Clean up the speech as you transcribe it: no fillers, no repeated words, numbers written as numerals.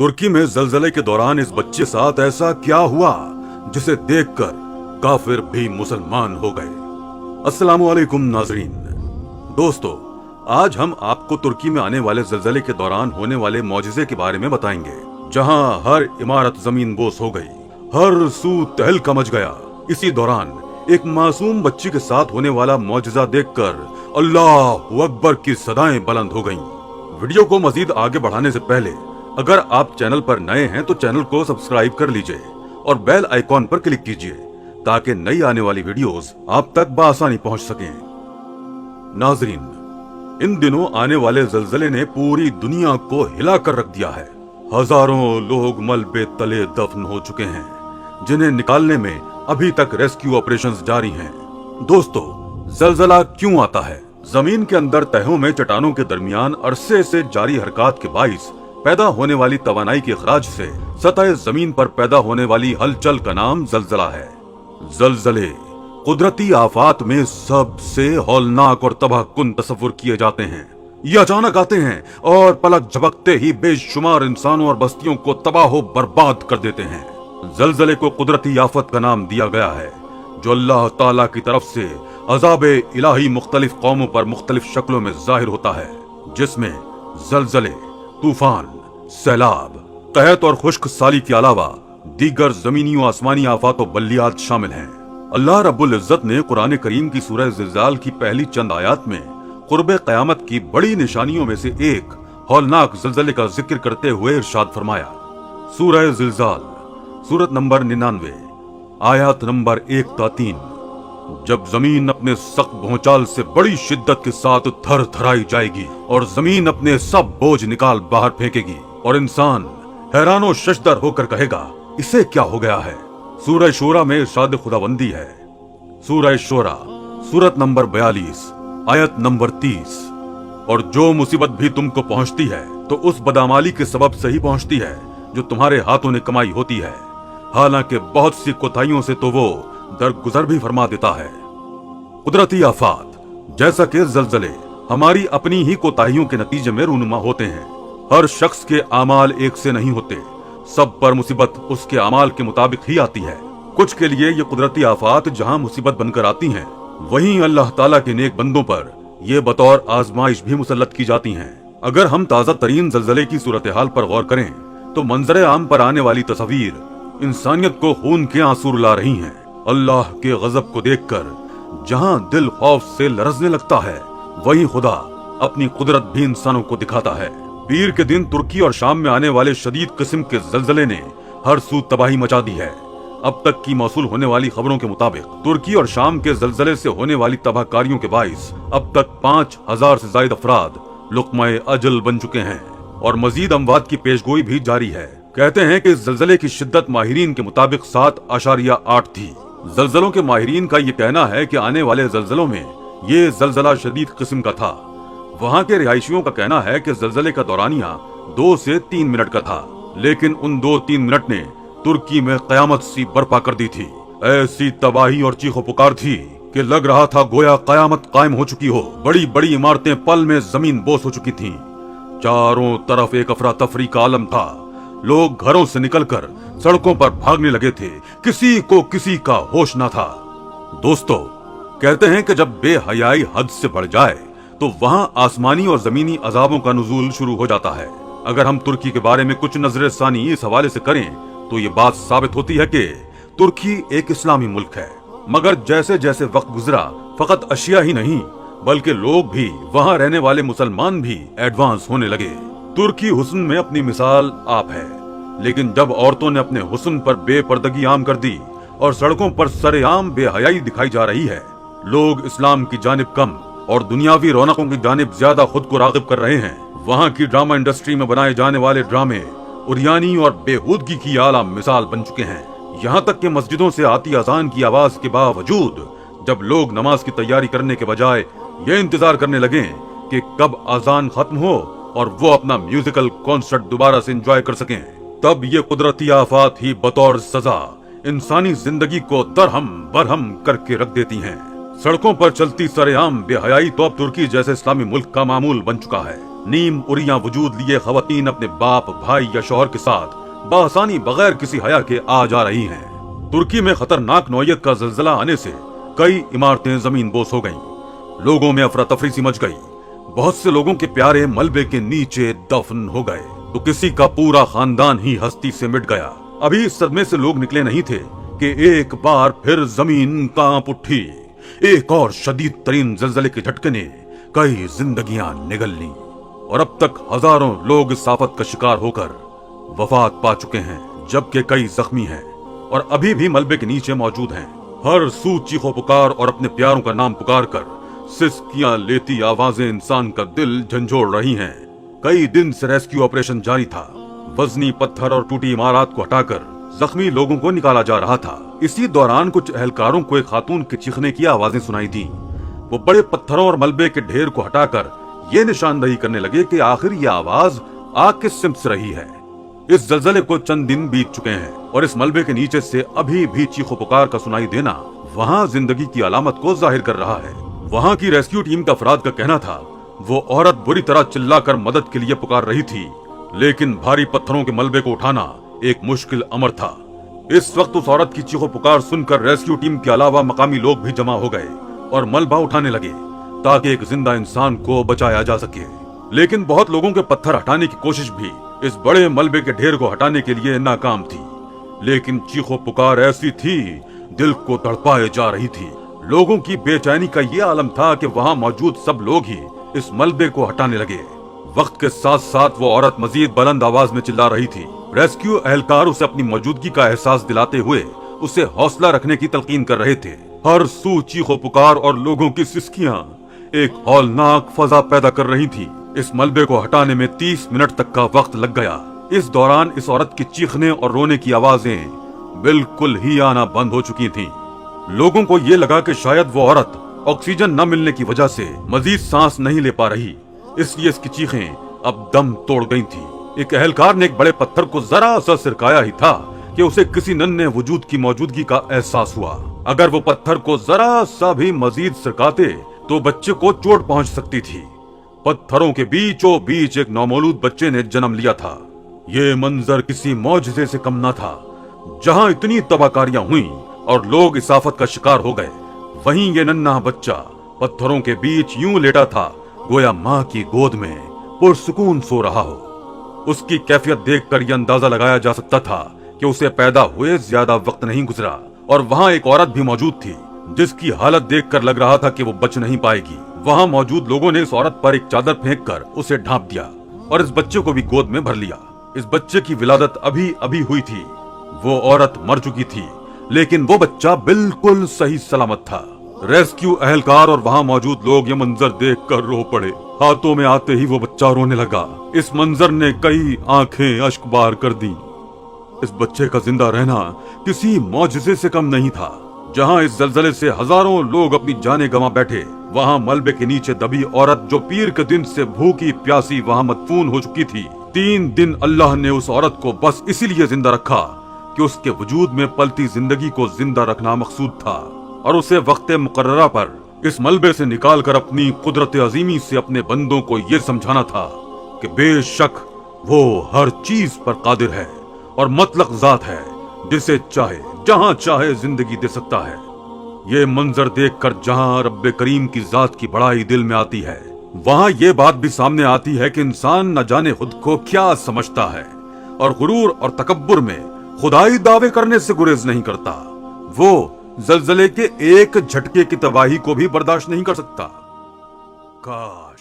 तुर्की में जलजले के दौरान इस बच्चे के साथ ऐसा क्या हुआ जिसे देखकर काफिर भी मुसलमान हो गए। अस्सलामु अलैकुम नाजरीन। दोस्तों, आज हम आपको तुर्की में आने वाले जलजले के दौरान होने वाले मौजिजे के बारे में बताएंगे, जहां हर इमारत जमीन बोस हो गई, हर सू तहलका मच गया। इसी दौरान एक मासूम बच्ची के साथ होने वाला मौजिजा देखकर अल्लाहु अकबर की सदाएं बुलंद हो गईं। वीडियो को मजीद आगे बढ़ाने से पहले अगर आप चैनल पर नए हैं तो चैनल को सब्सक्राइब कर लीजिए और बेल आइकॉन पर क्लिक कीजिए ताकि नई आने वाली वीडियोस आप तक बआसानी पहुंच सकें। नाजरीन, इन दिनों आने वाले जलजले ने पूरी दुनिया को हिला कर रख दिया है। हजारों लोग मलबे तले दफन हो चुके हैं, जिन्हें निकालने में अभी तक रेस्क्यू ऑपरेशंस जारी हैं। दोस्तों, जलजला क्यों आता है? जमीन के अंदर तहों में चट्टानों के दरमियान अरसे से जारी हरकत के बाइस पैदा होने वाली तवानाई के अखराज से सतह जमीन पर पैदा होने वाली हलचल का नाम जलजला है। जलजले कुदरती आफात में सबसे हौलनाक और तबाहकुन तस्वुर किए जाते हैं। ये अचानक आते हैं और पलक झपकते ही बेशुमार इंसानों और बस्तियों को तबाह बर्बाद कर देते हैं। जलजले को कुदरती आफत का नाम दिया गया है, जो अल्लाह ताला की तरफ से अज़ाबे इलाही मुख्तलिफ कौमों पर मुख्तलिफ शक्लों में जाहिर होता है, जिसमें जलजले, तूफान, सैलाब, कहत और खुश्क साली के अलावा दीगर जमीनी और आसमानी आफात और बल्लियात शामिल हैं। अल्लाह रब्बुल इज्जत ने कुरान करीम की सूरह ज़िलज़ाल की पहली चंद आयात में कुर्बे क़यामत की बड़ी निशानियों में से एक हौलनाक जलजले का जिक्र करते हुए इरशाद फरमाया। सूरह ज़िलज़ाल, सूरत नंबर 99, आयत नंबर 1 ता 3। जब जमीन अपने सख्त भौचाल से बड़ी शिद्दत के साथ थर थराई जाएगी और जमीन अपने सब बोझ निकाल बाहर फेंकेगी और इंसान हैरानो शशदर होकर कहेगा, इसे क्या हो गया है? सूरह शूरा में इरशाद खुदाबंदी है। सूरह शूरा, सूरत नंबर 42, आयत नंबर 30। और जो मुसीबत भी तुमको पहुंचती है तो उस बदामाली के सबब से ही पहुंचती है जो तुम्हारे हाथों ने कमाई होती है। हालांकि बहुत सी कोताहियों से तो वो दरगुजर भी फरमा देता है। कुदरती आफात जैसा कि जलजले हमारी अपनी ही कोताहियों के नतीजे में रूनुमा होते हैं। हर शख्स के आमाल एक से नहीं होते, सब पर मुसीबत उसके आमाल के मुताबिक ही आती है। कुछ के लिए ये कुदरती आफात जहां मुसीबत बनकर आती हैं, वहीं अल्लाह ताला के नेक बंदों पर ये बतौर आजमाइश भी मुसल्लत की जाती हैं। अगर हम ताजा तरीन जलजले की सूरत हाल पर गौर करें तो मंजर आम पर आने वाली तस्वीर इंसानियत को खून के आंसू रुला रही हैं। अल्लाह के गजब को देखकर जहां दिल खौफ से लरजने लगता है, वहीं खुदा अपनी कुदरत भी इंसानों को दिखाता है। पीर के दिन तुर्की और शाम में आने वाले शदीद किस्म के जलजले ने हर सू तबाही मचा दी है। अब तक की मौसूल होने वाली खबरों के मुताबिक तुर्की और शाम के जलजले से होने वाली तबाहकारियों के बाइस अब तक 5000 से ज्यादा अफराद लुक़्मा-ए अजल बन चुके हैं और मजीद अमवात की पेशगोई भी जारी है। कहते हैं कि इस जलजले की शिद्दत माहिरीन के मुताबिक 7.8 थी। जलजलों के माहिरीन का ये कहना है कि आने वाले जलजलों में ये जलजला शदीद किस्म का था। वहाँ के रिहायशियों का कहना है कि जलजले का दौरानिया 2 से 3 मिनट का था, लेकिन उन 2-3 मिनट ने तुर्की में कयामत सी बर्पा कर दी थी। ऐसी तबाही और चीखो पुकार थी कि लग रहा था गोया कयामत कायम हो चुकी हो। बड़ी बड़ी इमारतें पल में जमीन बोस हो चुकी थीं। चारों तरफ एक अफरा तफरी का आलम था। लोग घरों से निकलकर सड़कों पर भागने लगे थे। किसी को किसी का होश न था। दोस्तों, कहते हैं कि जब बेहयाई हद से बढ़ जाए तो वहां आसमानी और जमीनी अजाबों का नुज़ूल शुरू हो जाता है। अगर हम तुर्की के बारे में कुछ नजर-ए-सानी इस हवाले से करें तो ये बात साबित होती है कि तुर्की एक इस्लामी मुल्क है, मगर जैसे जैसे वक्त गुजरा फकत अशिया ही नहीं बल्कि लोग भी, वहां रहने वाले मुसलमान भी एडवांस होने लगे। तुर्की हुस्न में अपनी मिसाल आप है, लेकिन जब औरतों ने अपने हुस्न पर बेपर्दगी आम कर दी और सड़कों पर सरेआम बेहयाई दिखाई जा रही है, लोग इस्लाम की जानिब कम और दुनियावी रौनकों की जानिब ज्यादा खुद को रागिब कर रहे हैं। वहाँ की ड्रामा इंडस्ट्री में बनाए जाने वाले ड्रामे उरियानी और बेहूदगी की आला मिसाल बन चुके हैं। यहाँ तक कि मस्जिदों से आती अजान की आवाज के बावजूद जब लोग नमाज की तैयारी करने के बजाय ये इंतजार करने लगे कि कब अजान खत्म हो और वो अपना म्यूजिकल कॉन्सर्ट दोबारा से एंजॉय कर सकें, तब ये कुदरती आफात ही बतौर सजा इंसानी जिंदगी को दरहम बरहम करके रख देती हैं। सड़कों पर चलती सरेआम बेहयाई तो अब तुर्की जैसे इस्लामी मुल्क का मामूल बन चुका है। نیم اریاں وجود لیے خواتین اپنے باپ، بھائی یا شوہر کے ساتھ بآسانی بغیر کسی حیا کے آ جا رہی ہیں۔ ترکی میں خطرناک نوعیت کا زلزلہ آنے سے کئی عمارتیں زمین بوس ہو گئیں، لوگوں میں افراتفری سی مچ گئی، بہت سے لوگوں کے پیارے ملبے کے نیچے دفن ہو گئے تو کسی کا پورا خاندان ہی ہستی سے مٹ گیا۔ ابھی اس صدمے سے لوگ نکلے نہیں تھے کہ ایک بار پھر زمین کانپ اٹھی۔ ایک اور شدید ترین زلزلے کے جھٹکے نے کئی زندگیاں نگل لیں اور اب تک ہزاروں لوگ اس آفت کا شکار ہو کر وفات پا چکے ہیں، جبکہ کئی زخمی ہیں اور ابھی بھی ملبے کے نیچے موجود ہیں۔ ہر سو چیخو پکار اور اپنے پیاروں کا نام پکار کر سسکیاں لیتی آوازیں انسان کا دل جھنجھوڑ رہی ہیں۔ کئی دن سے ریسکیو آپریشن جاری تھا، وزنی پتھر اور ٹوٹی عمارات کو ہٹا کر زخمی لوگوں کو نکالا جا رہا تھا۔ اسی دوران کچھ اہلکاروں کو ایک خاتون کے چیخنے کی آوازیں سنائی دیں۔ وہ بڑے پتھروں اور ملبے کے ڈھیر کو ہٹا کر یہ نشاندہی کرنے لگے کہ آخر یہ آواز آگ کس سمت سے رہی ہے۔ اس زلزلے کو چند دن بیت چکے ہیں اور اس ملبے کے نیچے سے ابھی بھی چیخو پکار کا سنائی دینا وہاں زندگی کی علامت کو ظاہر کر رہا ہے۔ وہاں کی ریسکیو ٹیم کا افراد کا کہنا تھا وہ عورت بری طرح چلا کر مدد کے لیے پکار رہی تھی، لیکن بھاری پتھروں کے ملبے کو اٹھانا ایک مشکل امر تھا۔ اس وقت اس عورت کی چیخو پکار سن کر ریسکیو ٹیم کے علاوہ مقامی لوگ بھی جمع ہو گئے اور ملبہ اٹھانے لگے تاکہ ایک زندہ انسان کو بچایا جا سکے، لیکن بہت لوگوں کے پتھر ہٹانے کی کوشش بھی اس بڑے ملبے کے ڈھیر کو ہٹانے کے لیے ناکام تھی۔ لیکن چیخو پکار ایسی تھی دل کو تڑپائے جا رہی تھی۔ لوگوں کی بے چینی کا یہ عالم تھا کہ وہاں موجود سب لوگ ہی اس ملبے کو ہٹانے لگے۔ وقت کے ساتھ ساتھ وہ عورت مزید بلند آواز میں چلا رہی تھی۔ ریسکیو اہلکار اسے اپنی موجودگی کا احساس دلاتے ہوئے اسے حوصلہ رکھنے کی تلقین کر رہے تھے۔ ہر سو چیخو پکار اور لوگوں کی سسکیاں ایک ہولناک فضا پیدا کر رہی تھی۔ اس ملبے کو ہٹانے میں 30 منٹ تک کا وقت لگ گیا۔ اس دوران اس عورت کی چیخنے اور رونے کی آوازیں بالکل ہی آنا بند ہو چکی تھیں۔ لوگوں کو یہ لگا کہ شاید وہ عورت آکسیجن نہ ملنے کی وجہ سے مزید سانس نہیں لے پا رہی، اس لیے اس کی چیخیں اب دم توڑ گئی تھیں۔ ایک اہلکار نے ایک بڑے پتھر کو ذرا سا سرکایا ہی تھا کہ اسے کسی ننھے وجود کی موجودگی کا احساس ہوا۔ اگر وہ پتھر کو ذرا سا بھی مزید سرکاتے تو بچے کو چوٹ پہنچ سکتی تھی۔ پتھروں کے بیچوں بیچ ایک نومولود بچے نے جنم لیا تھا۔ یہ منظر کسی معجزے سے کم نہ تھا۔ جہاں اتنی تباہکاریاں ہوئیں اور لوگ اس آفت کا شکار ہو گئے، وہیں یہ ننھا بچہ پتھروں کے بیچ یوں لیٹا تھا گویا ماں کی گود میں پرسکون سو رہا ہو۔ اس کی کیفیت دیکھ کر یہ اندازہ لگایا جا سکتا تھا کہ اسے پیدا ہوئے زیادہ وقت نہیں گزرا، اور وہاں ایک عورت بھی موجود تھی جس کی حالت دیکھ کر لگ رہا تھا کہ وہ بچ نہیں پائے گی۔ وہاں موجود لوگوں نے اس عورت پر ایک چادر پھینک کر اسے ڈھانپ دیا اور اس بچے کو بھی گود میں بھر لیا۔ اس بچے کی ولادت ابھی ہوئی تھی۔ وہ عورت مر چکی تھی، لیکن وہ بچہ بالکل صحیح سلامت تھا۔ ریسکیو اہلکار اور وہاں موجود لوگ یہ منظر دیکھ کر رو پڑے۔ ہاتھوں میں آتے ہی وہ بچہ رونے لگا۔ اس منظر نے کئی آنکھیں اشک بار کر دیں۔ اس بچے کا زندہ رہنا کسی معجزے سے کم نہیں تھا۔ جہاں اس زلزلے سے ہزاروں لوگ اپنی جانیں گنوا بیٹھے، وہاں ملبے کے نیچے دبی عورت جو پیر کے دن سے بھوکی پیاسی وہاں مدفون ہو چکی تھی۔ 3 دن اللہ نے اس عورت کو بس اسی لیے زندہ رکھا کہ اس کے وجود میں پلتی زندگی کو زندہ رکھنا مقصود تھا، اور اسے وقت مقررہ پر اس ملبے سے نکال کر اپنی قدرت عظیمی سے اپنے بندوں کو یہ سمجھانا تھا کہ بے شک وہ ہر چیز پر قادر ہے اور مطلق ذات ہے، جسے چاہے جہاں چاہے زندگی دے سکتا ہے۔ یہ منظر دیکھ کر جہاں رب کریم کی ذات کی بڑائی دل میں آتی ہے، وہاں یہ بات بھی سامنے آتی ہے کہ انسان نہ جانے خود کو کیا سمجھتا ہے، اور غرور اور تکبر میں خدائی دعوے کرنے سے گریز نہیں کرتا۔ وہ زلزلے کے ایک جھٹکے کی تباہی کو بھی برداشت نہیں کر سکتا۔ کاش